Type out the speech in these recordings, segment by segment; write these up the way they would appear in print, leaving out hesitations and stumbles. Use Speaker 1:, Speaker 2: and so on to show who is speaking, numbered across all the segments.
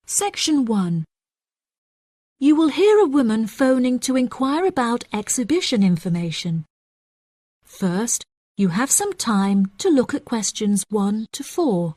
Speaker 1: Section 1. You will hear a woman phoning to inquire about exhibition information. First, you have some time to look at questions 1 to 4.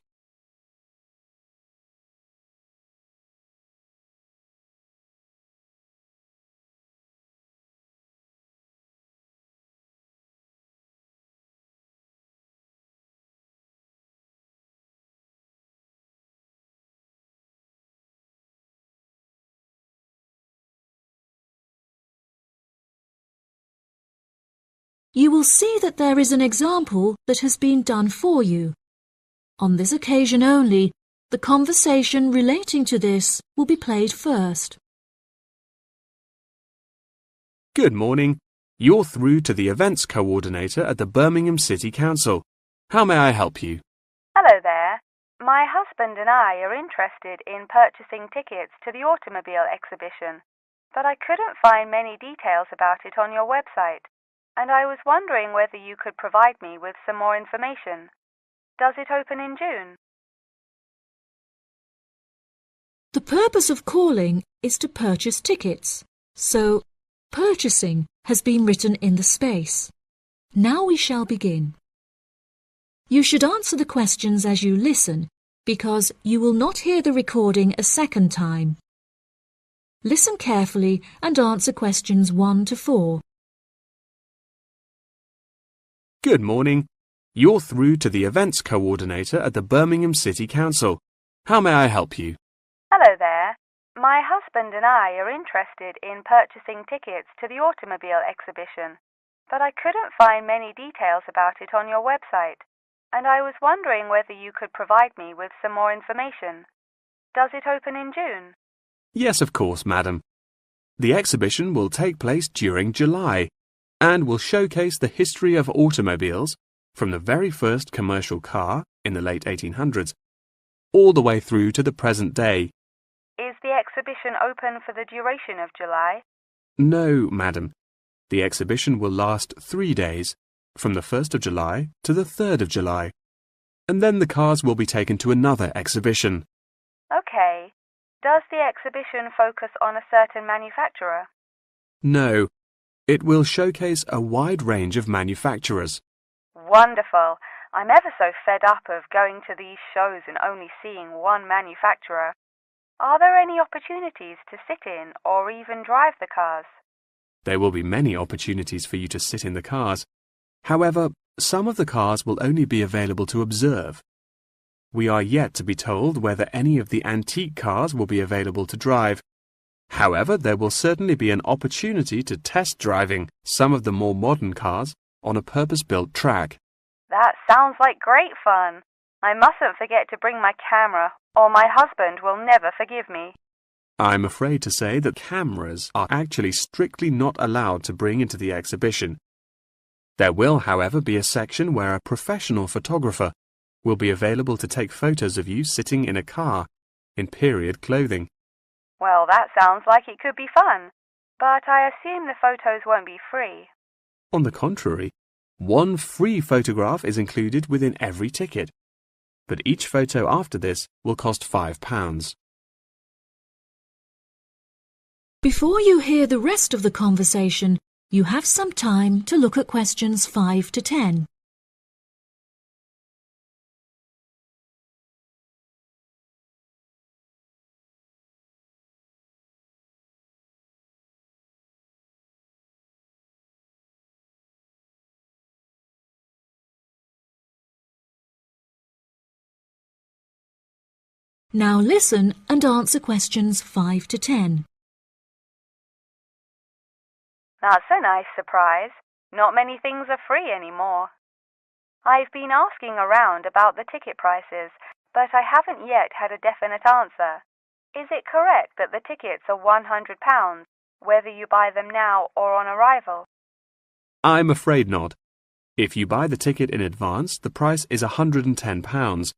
Speaker 1: You will see that there is an example that has been done for you. On this occasion only, the conversation relating to this will be played first.
Speaker 2: Good morning. You're through to the events coordinator at the Birmingham City Council. How may I help you?
Speaker 3: Hello there. My husband and I are interested in purchasing tickets to the automobile exhibition, but I couldn't find many details about it on your website, and I was wondering whether you could provide me with some more information. Does it open in June?
Speaker 1: The purpose of calling is to purchase tickets, so purchasing has been written in the space. Now we shall begin. You should answer the questions as you listen, because you will not hear the recording a second time. Listen carefully and answer questions 1 to 4.
Speaker 2: Good morning. You're through to the events coordinator at the Birmingham City Council. How may I help you?
Speaker 3: Hello there. My husband and I are interested in purchasing tickets to the automobile exhibition, but I couldn't find many details about it on your website, and I was wondering whether you could provide me with some more information. Does it open in June?
Speaker 2: Yes, of course, madam. The exhibition will take place during July and will showcase the history of automobiles from the very first commercial car in the late 1800s all the way through to the present day.
Speaker 3: Is the exhibition open for the duration of July?
Speaker 2: No, madam. The exhibition will last 3 days, from the 1st of July to the 3rd of July, and then the cars will be taken to another exhibition.
Speaker 3: Okay. Does the exhibition focus on a certain manufacturer?
Speaker 2: No. It will showcase a wide range of manufacturers.
Speaker 3: Wonderful. I'm ever so fed up of going to these shows and only seeing one manufacturer. Are there any opportunities to sit in or even drive the cars?
Speaker 2: There will be many opportunities for you to sit in the cars. However, some of the cars will only be available to observe. We are yet to be told whether any of the antique cars will be available to drive. However, there will certainly be an opportunity to test driving some of the more modern cars on a purpose-built track.
Speaker 3: That sounds like great fun. I mustn't forget to bring my camera, or my husband will never forgive me.
Speaker 2: I'm afraid to say that cameras are actually strictly not allowed to bring into the exhibition. There will, however, be a section where a professional photographer will be available to take photos of you sitting in a car in period clothing.
Speaker 3: Well, that sounds like it could be fun, but I assume the photos won't be free.
Speaker 2: On the contrary, one free photograph is included within every ticket, but each photo after this will cost £5.
Speaker 1: Before you hear the rest of the conversation, you have some time to look at questions 5 to 10. Now listen and answer questions 5 to 10.
Speaker 3: That's a nice surprise. Not many things are free anymore. I've been asking around about the ticket prices, but I haven't yet had a definite answer. Is it correct that the tickets are £100, whether you buy them now or on arrival?
Speaker 2: I'm afraid not. If you buy the ticket in advance, the price is £110,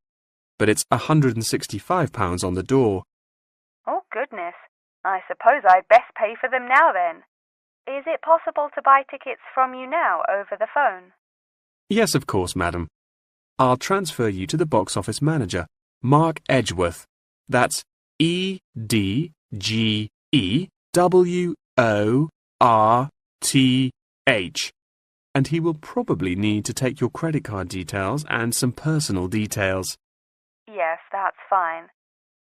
Speaker 2: but it's £165 on the door.
Speaker 3: Oh, goodness. I suppose I'd best pay for them now then. Is it possible to buy tickets from you now over the phone?
Speaker 2: Yes, of course, madam. I'll transfer you to the box office manager, Mark Edgeworth. That's EDGEWORTH, and he will probably need to take your credit card details and some personal details.
Speaker 3: Yes, that's fine.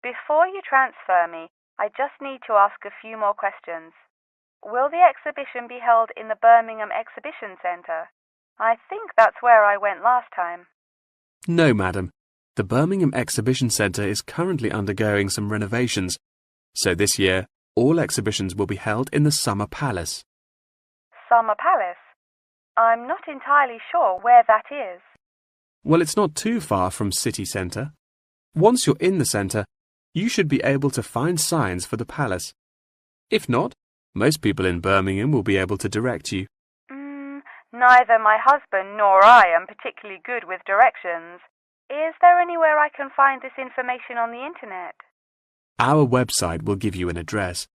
Speaker 3: Before you transfer me, I just need to ask a few more questions. Will the exhibition be held in the Birmingham Exhibition Centre? I think that's where I went last time.
Speaker 2: No, madam. The Birmingham Exhibition Centre is currently undergoing some renovations, so this year all exhibitions will be held in the Summer Palace.
Speaker 3: Summer Palace? I'm not entirely sure where that is.
Speaker 2: Well, it's not too far from City Centre. Once you're in the centre, you should be able to find signs for the palace. If not, most people in Birmingham will be able to direct you.
Speaker 3: Neither my husband nor I am particularly good with directions. Is there anywhere I can find this information on the internet?
Speaker 2: Our website will give you an address.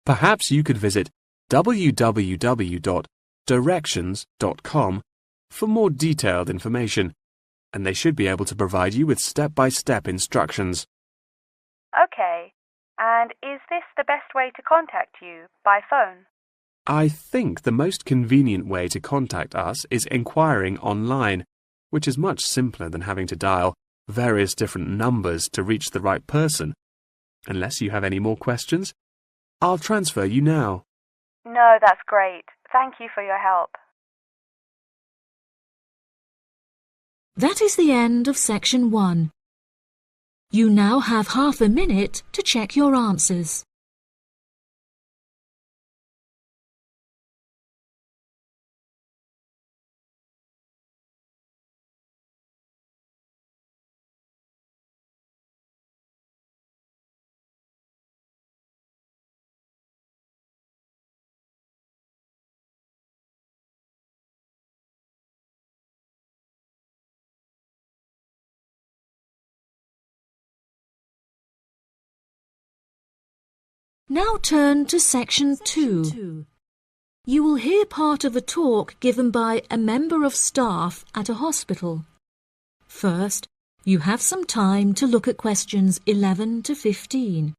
Speaker 2: Perhaps you could visit www.directions.com for more detailed information, and they should be able to provide you with step-by-step instructions.
Speaker 3: Okay. And is this the best way to contact you, by phone?
Speaker 2: I think the most convenient way to contact us is inquiring online, which is much simpler than having to dial various different numbers to reach the right person. Unless you have any more questions, I'll transfer you now.
Speaker 3: No, that's great. Thank you for your help.
Speaker 1: That is the end of section 1. You now have half a minute to check your answers. Now turn to section 2. You will hear part of a talk given by a member of staff at a hospital. First, you have some time to look at questions 11 to 15.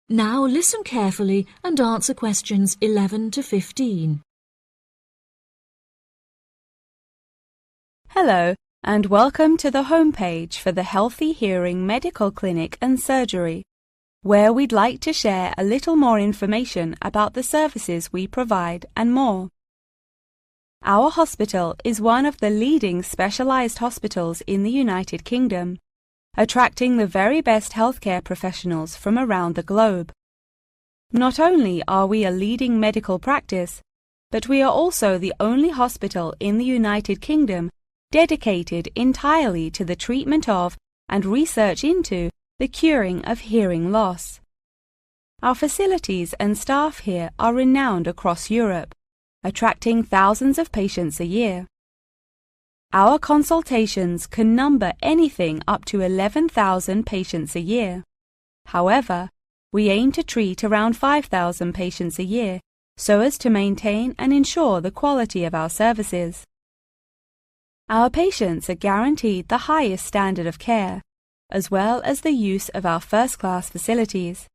Speaker 1: Now listen carefully and answer questions 11 to 15.
Speaker 4: Hello, and welcome to the homepage for the Healthy Hearing Medical Clinic and Surgery, where we'd like to share a little more information about the services we provide and more. Our hospital is one of the leading specialised hospitals in the United Kingdom, attracting the very best healthcare professionals from around the globe. Not only are we a leading medical practice, but we are also the only hospital in the United Kingdom dedicated entirely to the treatment of and research into the curing of hearing loss. Our facilities and staff here are renowned across Europe, attracting thousands of patients a year. Our consultations can number anything up to 11,000 patients a year. However, we aim to treat around 5,000 patients a year so as to maintain and ensure the quality of our services. Our patients are guaranteed the highest standard of care, as well as the use of our first-class facilities.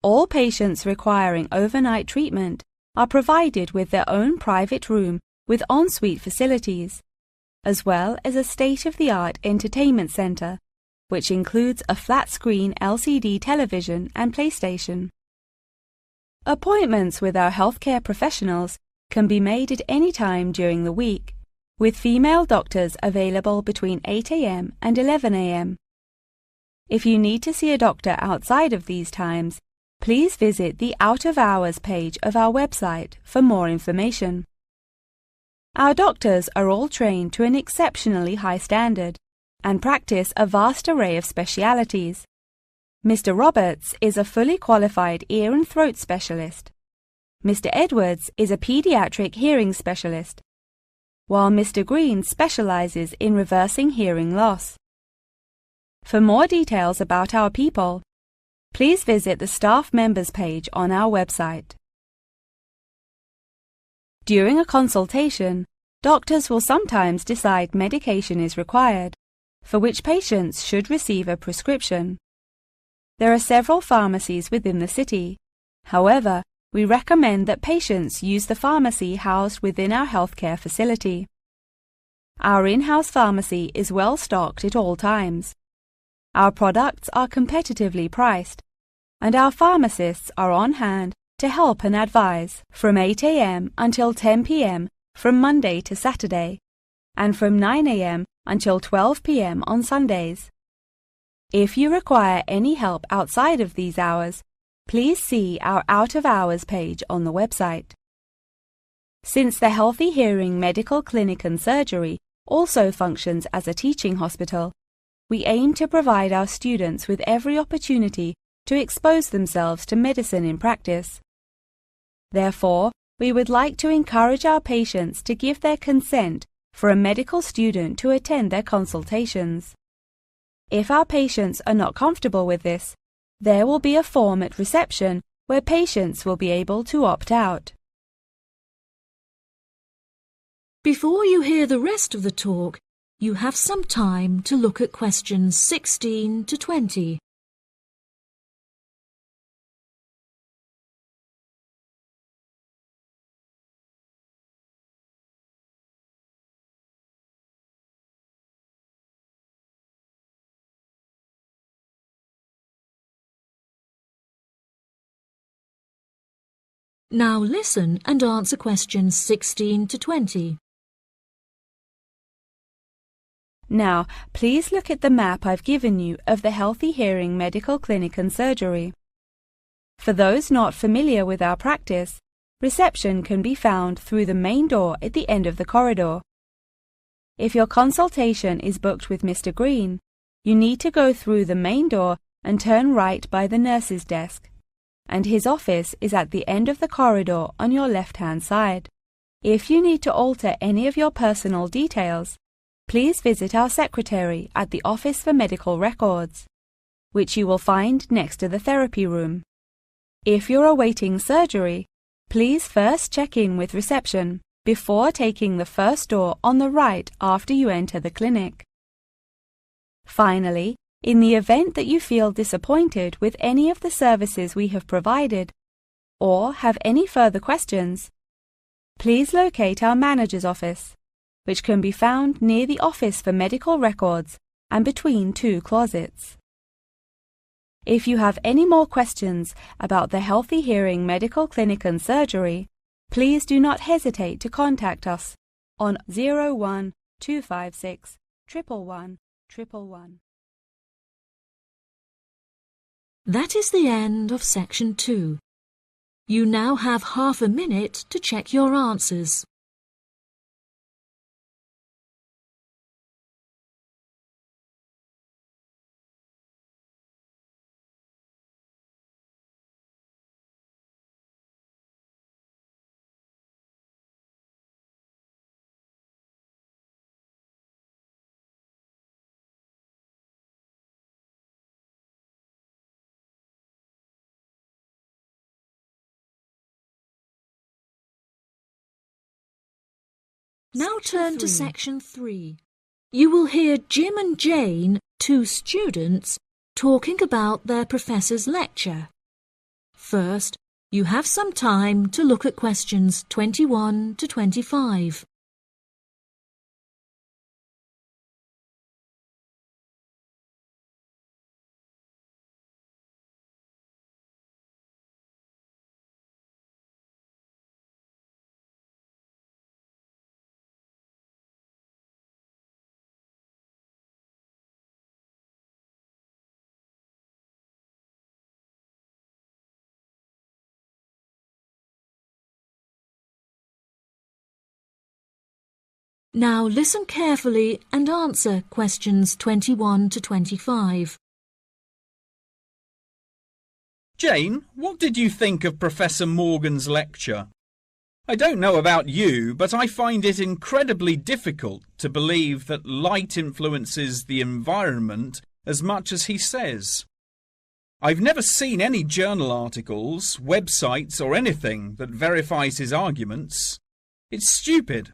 Speaker 4: All patients requiring overnight treatment are provided with their own private room with ensuite facilities, as well as a state-of-the-art entertainment centre, which includes a flat-screen LCD television and PlayStation. Appointments with our healthcare professionals can be made at any time during the week, with female doctors available between 8 a.m. and 11 a.m. If you need to see a doctor outside of these times, please visit the Out of Hours page of our website for more information. Our doctors are all trained to an exceptionally high standard and practice a vast array of specialities. Mr. Roberts is a fully qualified ear and throat specialist. Mr. Edwards is a pediatric hearing specialist, while Mr. Green specializes in reversing hearing loss. For more details about our people, please visit the staff members page on our website. During a consultation, doctors will sometimes decide medication is required, for which patients should receive a prescription. There are several pharmacies within the city. However, we recommend that patients use the pharmacy housed within our healthcare facility. Our in-house pharmacy is well stocked at all times. Our products are competitively priced, and our pharmacists are on hand to help and advise from 8 a.m. until 10 p.m. from Monday to Saturday, and from 9 a.m. until 12 p.m. on Sundays. If you require any help outside of these hours, please see our out-of-hours page on the website. Since the Healthy Hearing Medical Clinic and Surgery also functions as a teaching hospital, we aim to provide our students with every opportunity to expose themselves to medicine in practice. Therefore, we would like to encourage our patients to give their consent for a medical student to attend their consultations. If our patients are not comfortable with this, there will be a form at reception where patients will be able to opt out.
Speaker 1: Before you hear the rest of the talk, you have some time to look at questions 16 to 20. Now listen and answer questions 16 to 20.
Speaker 4: Now, please look at the map I've given you of the Healthy Hearing Medical Clinic and Surgery. For those not familiar with our practice, reception can be found through the main door at the end of the corridor. If your consultation is booked with Mr. Green, you need to go through the main door and turn right by the nurse's desk, and his office is at the end of the corridor on your left-hand side. If you need to alter any of your personal details, please visit our secretary at the Office for Medical Records, which you will find next to the therapy room. If you're awaiting surgery, please first check in with reception before taking the first door on the right after you enter the clinic. Finally, in the event that you feel disappointed with any of the services we have provided, or have any further questions, please locate our manager's office, which can be found near the Office for Medical Records and between two closets. If you have any more questions about the Healthy Hearing Medical Clinic and Surgery, please do not hesitate to contact us on 01 256 111 111.
Speaker 1: That is the end of section 2. You now have half a minute to check your answers. Now turn to section 3. You will hear Jim and Jane, two students, talking about their professor's lecture. First, you have some time to look at questions 21 to 25. Now listen carefully and answer questions 21 to 25.
Speaker 5: Jane, what did you think of Professor Morgan's lecture? I don't know about you, but I find it incredibly difficult to believe that light influences the environment as much as he says. I've never seen any journal articles, websites or anything that verifies his arguments. It's stupid.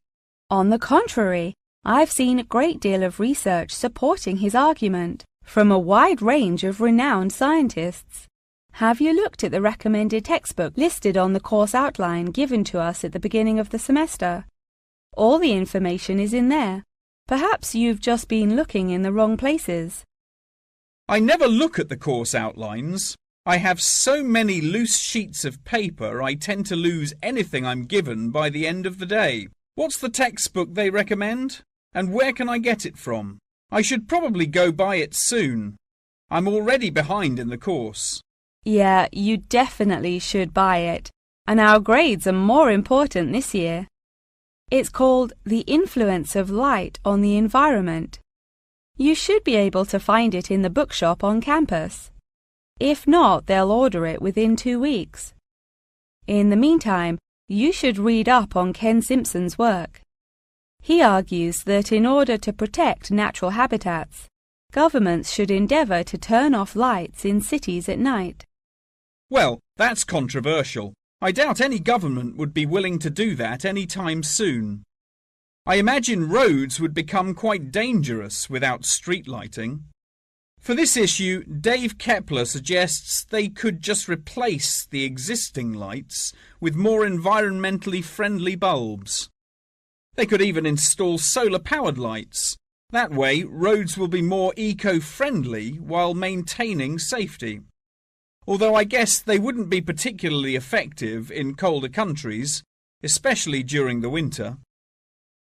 Speaker 4: On the contrary, I've seen a great deal of research supporting his argument from a wide range of renowned scientists. Have you looked at the recommended textbook listed on the course outline given to us at the beginning of the semester? All the information is in there. Perhaps you've just been looking in the wrong places.
Speaker 5: I never look at the course outlines. I have so many loose sheets of paper I tend to lose anything I'm given by the end of the day. What's the textbook they recommend? And where can I get it from? I should probably go buy it soon. I'm already behind in the course.
Speaker 4: Yeah, you definitely should buy it, and our grades are more important this year. It's called The Influence of Light on the Environment. You should be able to find it in the bookshop on campus. If not, they'll order it within 2 weeks. In the meantime, you should read up on Ken Simpson's work. He argues that in order to protect natural habitats, governments should endeavour to turn off lights in cities at night.
Speaker 5: Well, that's controversial. I doubt any government would be willing to do that any time soon. I imagine roads would become quite dangerous without street lighting. For this issue, Dave Kepler suggests they could just replace the existing lights with more environmentally friendly bulbs. They could even install solar-powered lights. That way, roads will be more eco-friendly while maintaining safety. Although I guess they wouldn't be particularly effective in colder countries, especially during the winter.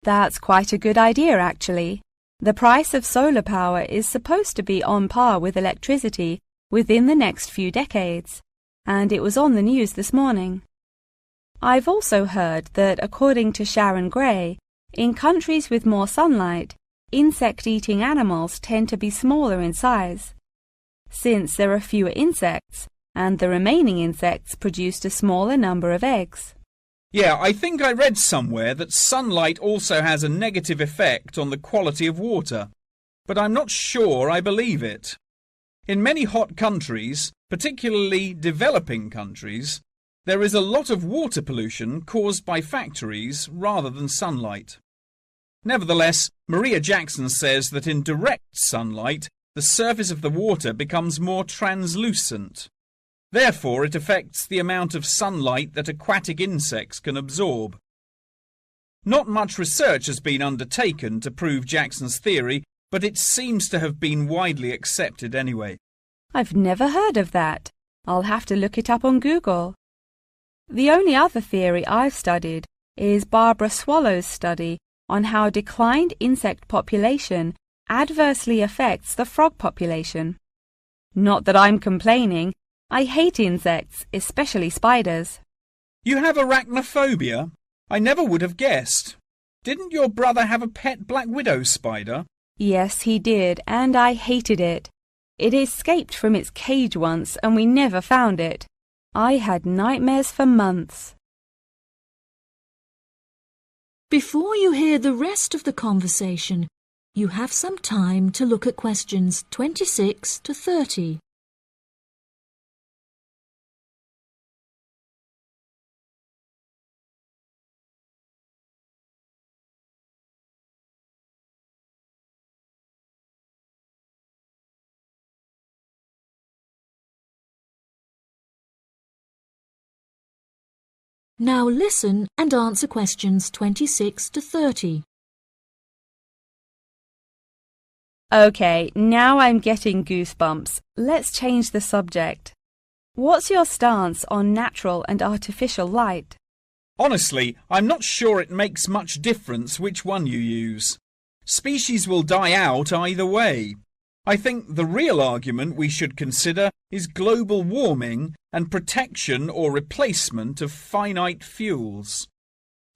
Speaker 4: That's quite a good idea, actually. The price of solar power is supposed to be on par with electricity within the next few decades, and it was on the news this morning. I've also heard that, according to Sharon Gray, in countries with more sunlight, insect-eating animals tend to be smaller in size. Since there are fewer insects, and the remaining insects produced a smaller number of eggs.
Speaker 5: Yeah, I think I read somewhere that sunlight also has a negative effect on the quality of water, but I'm not sure I believe it. In many hot countries, particularly developing countries, there is a lot of water pollution caused by factories rather than sunlight. Nevertheless, Maria Jackson says that in direct sunlight, the surface of the water becomes more translucent. Therefore, it affects the amount of sunlight that aquatic insects can absorb. Not much research has been undertaken to prove Jackson's theory, but it seems to have been widely accepted anyway.
Speaker 4: I've never heard of that. I'll have to look it up on Google. The only other theory I've studied is Barbara Swallow's study on how declined insect population adversely affects the frog population. Not that I'm complaining. I hate insects, especially spiders.
Speaker 5: You have arachnophobia? I never would have guessed. Didn't your brother have a pet black widow spider?
Speaker 4: Yes, he did, and I hated it. It escaped from its cage once, and we never found it. I had nightmares for months.
Speaker 1: Before you hear the rest of the conversation, you have some time to look at questions 26 to 30. Now listen and answer questions 26 to 30.
Speaker 4: Okay, now I'm getting goosebumps. Let's change the subject. What's your stance on natural and artificial light?
Speaker 5: Honestly, I'm not sure it makes much difference which one you use. Species will die out either way. I think the real argument we should consider is global warming and protection or replacement of finite fuels.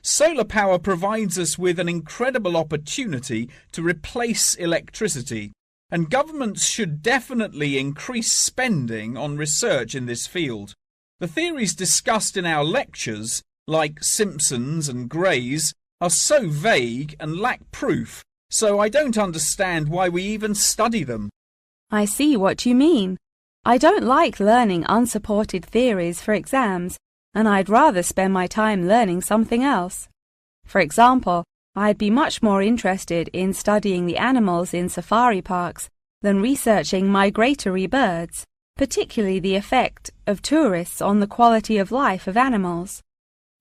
Speaker 5: Solar power provides us with an incredible opportunity to replace electricity, and governments should definitely increase spending on research in this field. The theories discussed in our lectures, like Simpson's and Gray's, are so vague and lack proof, so I don't understand why we even study them.
Speaker 4: I see what you mean. I don't like learning unsupported theories for exams, and I'd rather spend my time learning something else. For example, I'd be much more interested in studying the animals in safari parks than researching migratory birds, particularly the effect of tourists on the quality of life of animals.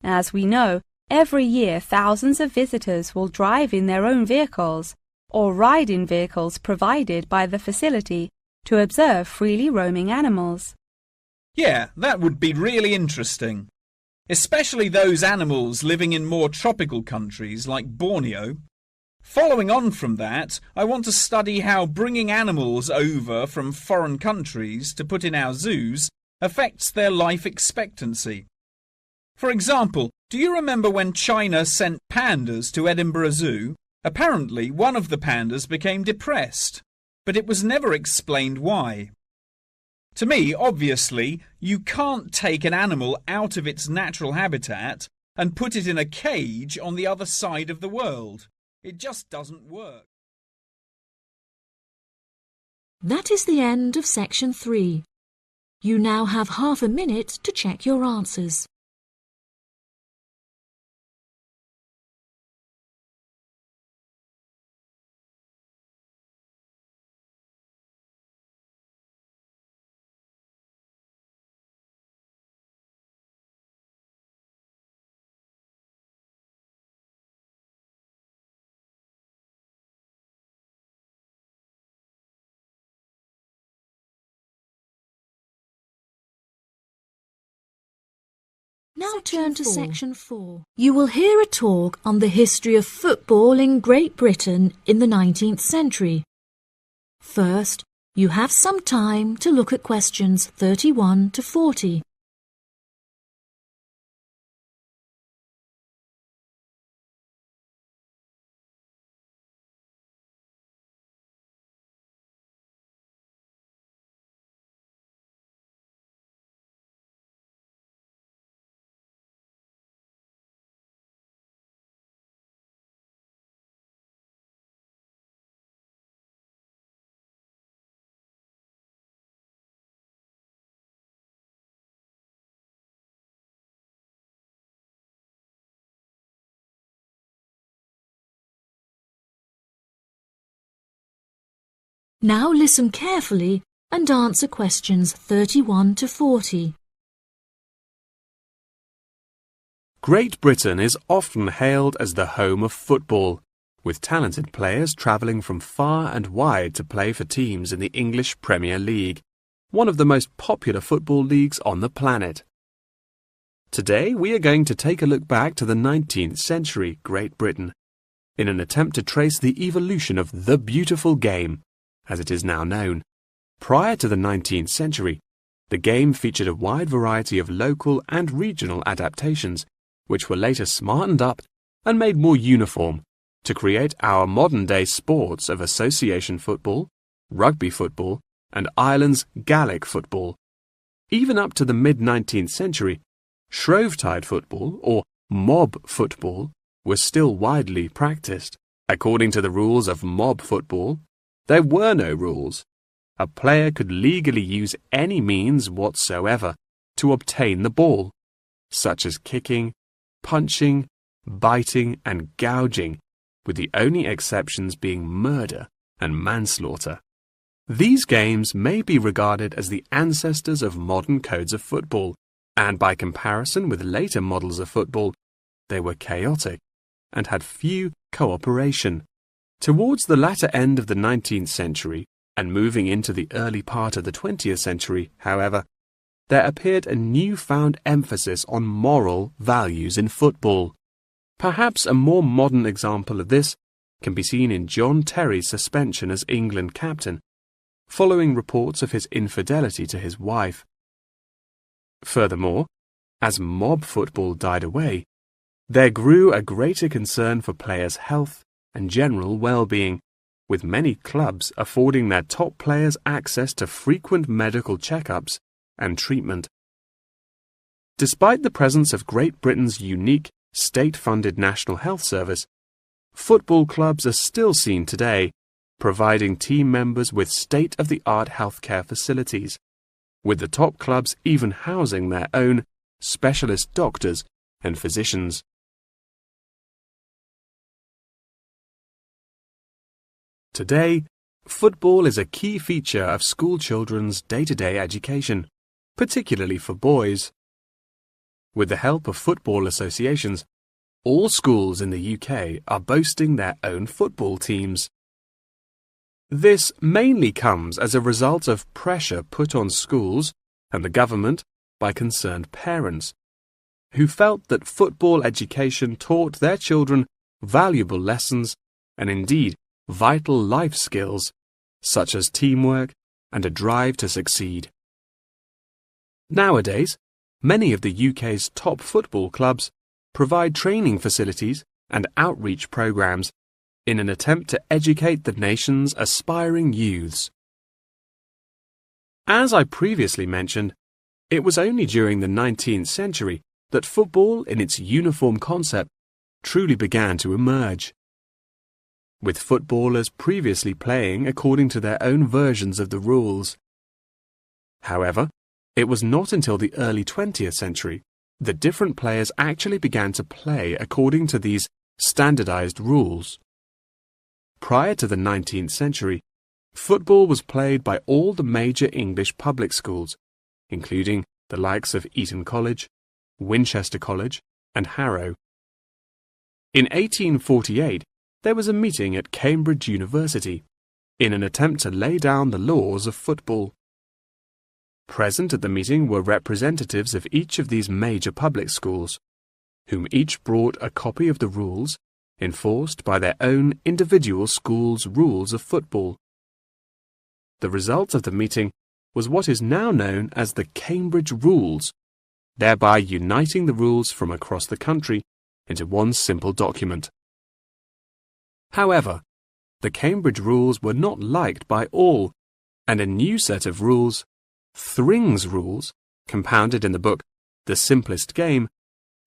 Speaker 4: As we know, every year thousands of visitors will drive in their own vehicles or ride in vehicles provided by the facility to observe freely roaming animals.
Speaker 5: Yeah, that would be really interesting. Especially those animals living in more tropical countries like Borneo. Following on from that, I want to study how bringing animals over from foreign countries to put in our zoos affects their life expectancy. For example, do you remember when China sent pandas to Edinburgh Zoo? Apparently, one of the pandas became depressed, but it was never explained why. To me, obviously, you can't take an animal out of its natural habitat and put it in a cage on the other side of the world. It just doesn't work.
Speaker 1: That is the end of section 3. You now have half a minute to check your answers. Now turn to section 4. You will hear a talk on the history of football in Great Britain in the 19th century. First, you have some time to look at questions 31 to 40. Now listen carefully and answer questions 31 to 40.
Speaker 2: Great Britain is often hailed as the home of football, with talented players travelling from far and wide to play for teams in the English Premier League, one of the most popular football leagues on the planet. Today we are going to take a look back to the 19th century Great Britain, in an attempt to trace the evolution of the beautiful game, as it is now known. Prior to the 19th century, the game featured a wide variety of local and regional adaptations, which were later smartened up and made more uniform to create our modern-day sports of association football, rugby football, and Ireland's Gaelic football. Even up to the mid-19th century, Shrovetide football, or mob football, was still widely practiced. According to the rules of mob football, there were no rules. A player could legally use any means whatsoever to obtain the ball, such as kicking, punching, biting, and gouging, with the only exceptions being murder and manslaughter. These games may be regarded as the ancestors of modern codes of football, and by comparison with later models of football, they were chaotic and had few cooperation. Towards the latter end of the 19th century and moving into the early part of the 20th century, however, there appeared a newfound emphasis on moral values in football. Perhaps a more modern example of this can be seen in John Terry's suspension as England captain, following reports of his infidelity to his wife. Furthermore, as mob football died away, there grew a greater concern for players' health and general well-being, with many clubs affording their top players access to frequent medical checkups and treatment. Despite the presence of Great Britain's unique state-funded National Health Service, football clubs are still seen today providing team members with state-of-the-art healthcare facilities, with the top clubs even housing their own specialist doctors and physicians. Today, football is a key feature of school children's day-to-day education, particularly for boys. With the help of football associations, all schools in the UK are boasting their own football teams. This mainly comes as a result of pressure put on schools and the government by concerned parents, who felt that football education taught their children valuable lessons and indeed vital life skills, such as teamwork and a drive to succeed. Nowadays, many of the UK's top football clubs provide training facilities and outreach programs in an attempt to educate the nation's aspiring youths. As I previously mentioned, it was only during the 19th century that football in its uniform concept truly began to emerge, with footballers previously playing according to their own versions of the rules. However, it was not until the early 20th century that different players actually began to play according to these standardized rules. Prior to the 19th century, football was played by all the major English public schools, including the likes of Eton College, Winchester College, and Harrow. In 1848, there was a meeting at Cambridge University in an attempt to lay down the laws of football. Present at the meeting were representatives of each of these major public schools, whom each brought a copy of the rules enforced by their own individual school's rules of football. The result of the meeting was what is now known as the Cambridge Rules, thereby uniting the rules from across the country into one simple document. However, the Cambridge Rules were not liked by all, and a new set of rules, Thring's Rules, compounded in the book The Simplest Game,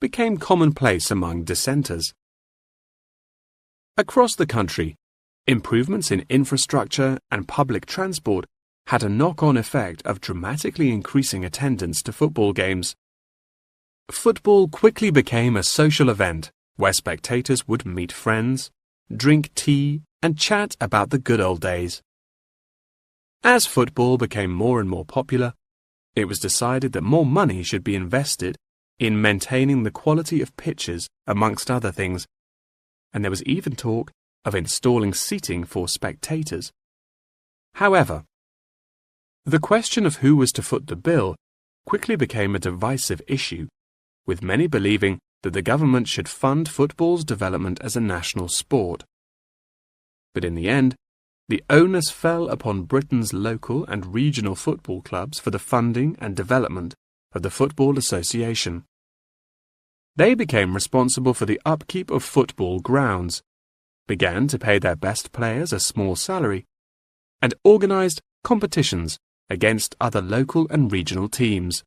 Speaker 2: became commonplace among dissenters. Across the country, improvements in infrastructure and public transport had a knock-on effect of dramatically increasing attendance to football games. Football quickly became a social event where spectators would meet friends, drink tea, and chat about the good old days. As football became more and more popular, it was decided that more money should be invested in maintaining the quality of pitches, amongst other things, and there was even talk of installing seating for spectators. However, the question of who was to foot the bill quickly became a divisive issue, with many believing that the government should fund football's development as a national sport. But in the end, the onus fell upon Britain's local and regional football clubs for the funding and development of the Football Association. They became responsible for the upkeep of football grounds, began to pay their best players a small salary, and organised competitions against other local and regional teams.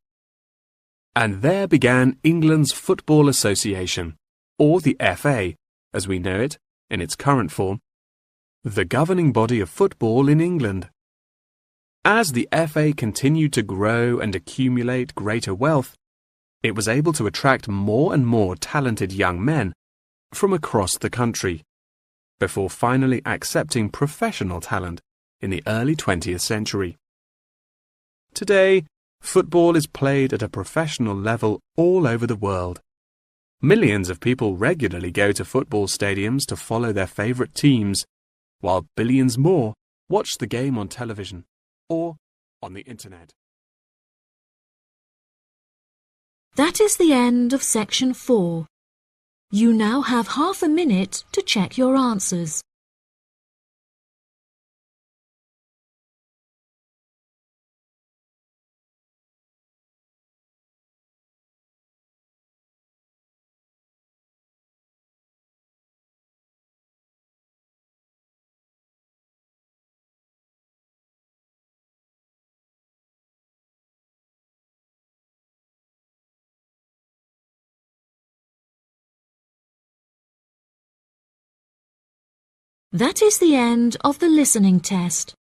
Speaker 2: And there began England's Football Association, or the FA, as we know it in its current form, the governing body of football in England. As the FA continued to grow and accumulate greater wealth, it was able to attract more and more talented young men from across the country, before finally accepting professional talent in the early 20th century. Today, football is played at a professional level all over the world. Millions of people regularly go to football stadiums to follow their favourite teams, while billions more watch the game on television or on the internet.
Speaker 1: That is the end of section 4. You now have half a minute to check your answers. That is the end of the listening test.